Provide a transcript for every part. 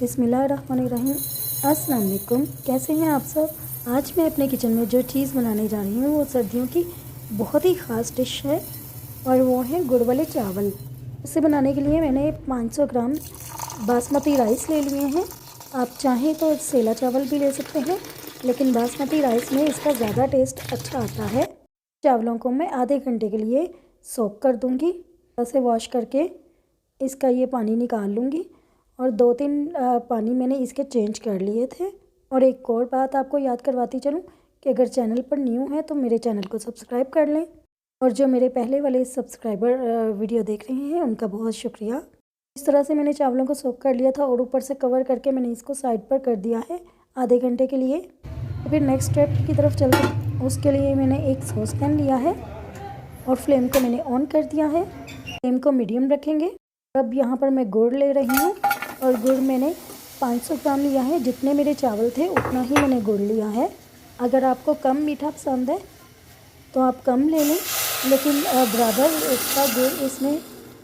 बिस्मिल्लाहिर्रहमानिर्रहीम। अस्सलाम वालेकुम। कैसे हैं आप सब? आज मैं अपने किचन में जो चीज़ बनाने जा रही हूँ वो सर्दियों की बहुत ही ख़ास डिश है और वो है गुड़ वाले चावल। इसे बनाने के लिए मैंने 500 ग्राम बासमती राइस ले लिए हैं। आप चाहें तो सेला चावल भी ले सकते हैं, लेकिन बासमती राइस में इसका ज़्यादा टेस्ट अच्छा आता है। चावलों को मैं आधे घंटे के लिए सोक कर दूँगी। ऐसे वॉश करके इसका ये पानी निकाल लूँगी और 2-3 पानी मैंने इसके चेंज कर लिए थे। और एक और बात आपको याद करवाती चलूँ कि अगर चैनल पर न्यू है तो मेरे चैनल को सब्सक्राइब कर लें, और जो मेरे पहले वाले सब्सक्राइबर वीडियो देख रहे हैं उनका बहुत शुक्रिया। इस तरह से मैंने चावलों को सोक कर लिया था और ऊपर से कवर करके मैंने इसको साइड पर कर दिया है आधे घंटे के लिए। तो फिर नेक्स्ट स्टेप की तरफ चलते हैं। उसके लिए मैंने एक सॉस पैन लिया है और फ्लेम को मैंने ऑन कर दिया है। फ्लेम को मीडियम रखेंगे। अब यहाँ पर मैं गुड़ ले रही हूँ और गुड़ मैंने 500 ग्राम लिया है। जितने मेरे चावल थे उतना ही मैंने गुड़ लिया है। अगर आपको कम मीठा पसंद है तो आप कम ले लें, लेकिन बराबर इसका गुड़ इसमें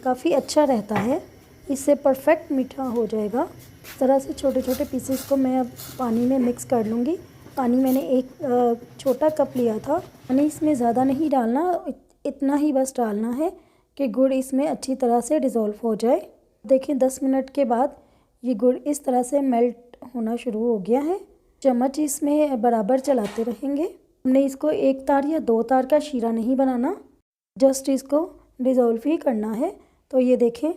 काफ़ी अच्छा रहता है, इससे परफेक्ट मीठा हो जाएगा। इस तरह से छोटे छोटे पीसेस को मैं अब पानी में मिक्स कर लूँगी। पानी मैंने एक छोटा कप लिया था। पानी इसमें ज़्यादा नहीं डालना, इतना ही बस डालना है कि गुड़ इसमें अच्छी तरह से डिज़ोल्व हो जाए। देखिए 10 मिनट के बाद ये गुड़ इस तरह से मेल्ट होना शुरू हो गया है। चम्मच इसमें बराबर चलाते रहेंगे। हमने इसको एक तार या 2 तार का शीरा नहीं बनाना, जस्ट इसको डिज़ोल्व ही करना है। तो ये देखें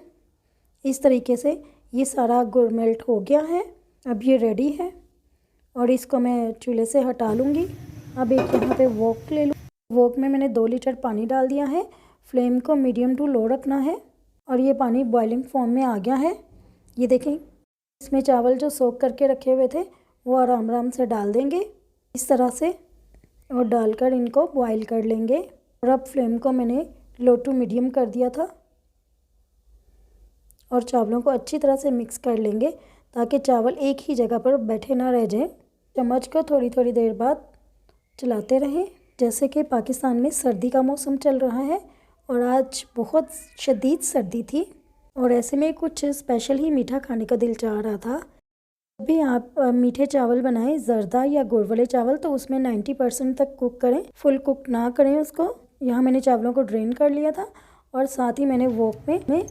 इस तरीके से ये सारा गुड़ मेल्ट हो गया है। अब ये रेडी है और इसको मैं चूल्हे से हटा लूँगी। अब एक यहाँ पे वोक ले लूँ। वोक में मैंने 2 लीटर पानी डाल दिया है। फ्लेम को मीडियम टू लो रखना है और ये पानी बॉइलिंग फॉर्म में आ गया है। ये देखें इसमें चावल जो सोक करके रखे हुए थे वो आराम आराम से डाल देंगे इस तरह से, और डालकर इनको बॉईल कर लेंगे। और अब फ्लेम को मैंने लो टू मीडियम कर दिया था और चावलों को अच्छी तरह से मिक्स कर लेंगे ताकि चावल एक ही जगह पर बैठे ना रह जाएं। चम्मच को थोड़ी थोड़ी देर बाद चलाते रहें। जैसे कि पाकिस्तान में सर्दी का मौसम चल रहा है और आज बहुत शदीद सर्दी थी और ऐसे में कुछ स्पेशल ही मीठा खाने का दिल चाह रहा था। जब भी आप मीठे चावल बनाएं, जर्दा या गुड़ वाले चावल, तो उसमें 90% तक कुक करें, फुल कुक ना करें उसको। यहाँ मैंने चावलों को ड्रेन कर लिया था और साथ ही मैंने वोक में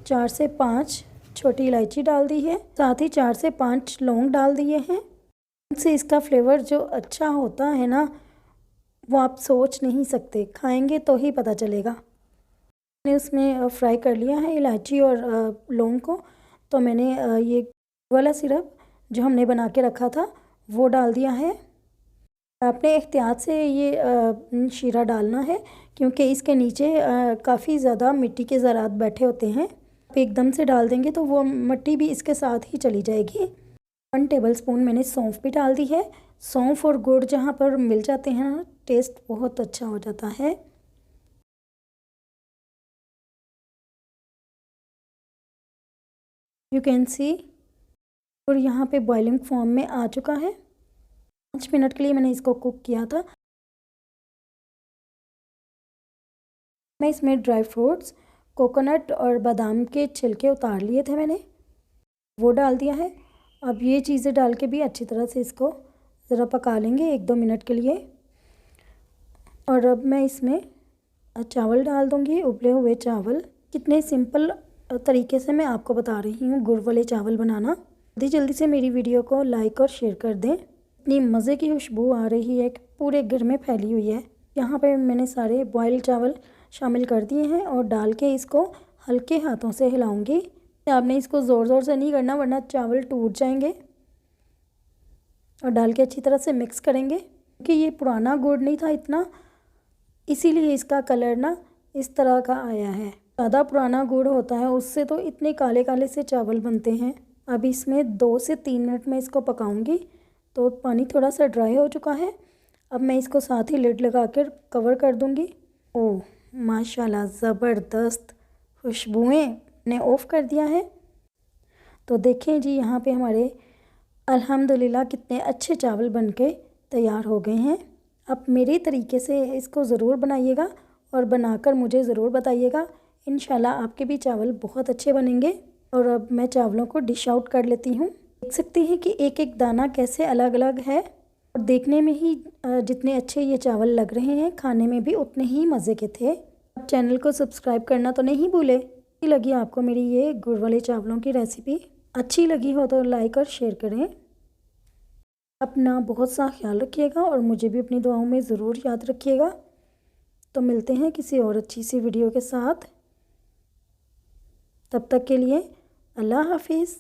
4 से 5 छोटी इलायची डाल दी है, साथ ही 4 से 5 लौंग डाल दिए हैं। इनसे इसका फ्लेवर जो अच्छा होता है ना, वो आप सोच नहीं सकते, खाएंगे तो ही पता चलेगा। मैंने उसमें फ्राई कर लिया है इलायची और लौंग को। तो मैंने ये वाला सिरप जो हमने बना के रखा था वो डाल दिया है। आपने एहतियात से ये शीरा डालना है क्योंकि इसके नीचे काफ़ी ज़्यादा मिट्टी के ज़रात बैठे होते हैं। आप एकदम से डाल देंगे तो वो मिट्टी भी इसके साथ ही चली जाएगी। 1 टेबलस्पून मैंने सौंफ भी डाल दी है। सौंफ और गुड़ जहाँ पर मिल जाते हैं ना, टेस्ट बहुत अच्छा हो जाता है। यू कैन सी और यहाँ पे बॉइलिंग फॉर्म में आ चुका है। 5 मिनट के लिए मैंने इसको कुक किया था। मैं इसमें ड्राई फ्रूट्स, कोकोनट और बादाम के छिलके उतार लिए थे मैंने, वो डाल दिया है। अब ये चीज़ें डाल के भी अच्छी तरह से इसको ज़रा पका लेंगे 1-2 मिनट के लिए। और अब मैं इसमें चावल डाल दूँगी, उबले हुए चावल। कितने सिंपल तरीके से मैं आपको बता रही हूँ गुड़ वाले चावल बनाना। जल्दी जल्दी से मेरी वीडियो को लाइक और शेयर कर दें। इतनी मज़े की खुशबू आ रही है कि पूरे घर में फैली हुई है। यहाँ पे मैंने सारे बॉयल चावल शामिल कर दिए हैं और डाल के इसको हल्के हाथों से हिलाऊंगी। आपने इसको ज़ोर ज़ोर से नहीं करना वरना चावल टूट जाएंगे। और डाल के अच्छी तरह से मिक्स करेंगे क्योंकि ये पुराना गुड़ नहीं था इतना, इसीलिए इसका कलर ना इस तरह का आया है। ज़्यादा पुराना गुड़ होता है उससे तो इतने काले काले से चावल बनते हैं। अब इसमें 2 से 3 मिनट में इसको पकाऊंगी। तो पानी थोड़ा सा ड्राई हो चुका है। अब मैं इसको साथ ही लिड लगा कर कवर कर दूंगी। ओह माशाल्लाह, ज़बरदस्त खुशबुएं। ने ऑफ़ कर दिया है। तो देखें जी यहाँ पे हमारे अल्हम्दुलिल्लाह कितने अच्छे चावल बनके तैयार हो गए हैं। आप मेरे तरीके से इसको ज़रूर बनाइएगा और बनाकर मुझे ज़रूर बताइएगा। इंशाल्लाह आपके भी चावल बहुत अच्छे बनेंगे। और अब मैं चावलों को डिश आउट कर लेती हूँ। देख सकते हैं कि एक एक दाना कैसे अलग अलग है और देखने में ही जितने अच्छे ये चावल लग रहे हैं खाने में भी उतने ही मज़े के थे। आप चैनल को सब्सक्राइब करना तो नहीं भूले। अच्छी लगी आपको मेरी ये गुड़ वाले चावलों की रेसिपी, अच्छी लगी हो तो लाइक और शेयर करें। अपना बहुत सा ख्याल रखिएगा और मुझे भी अपनी दुआओं में ज़रूर याद रखिएगा। तो मिलते हैं किसी और अच्छी सी वीडियो के साथ। तब तक के लिए अल्लाह हाफिज़।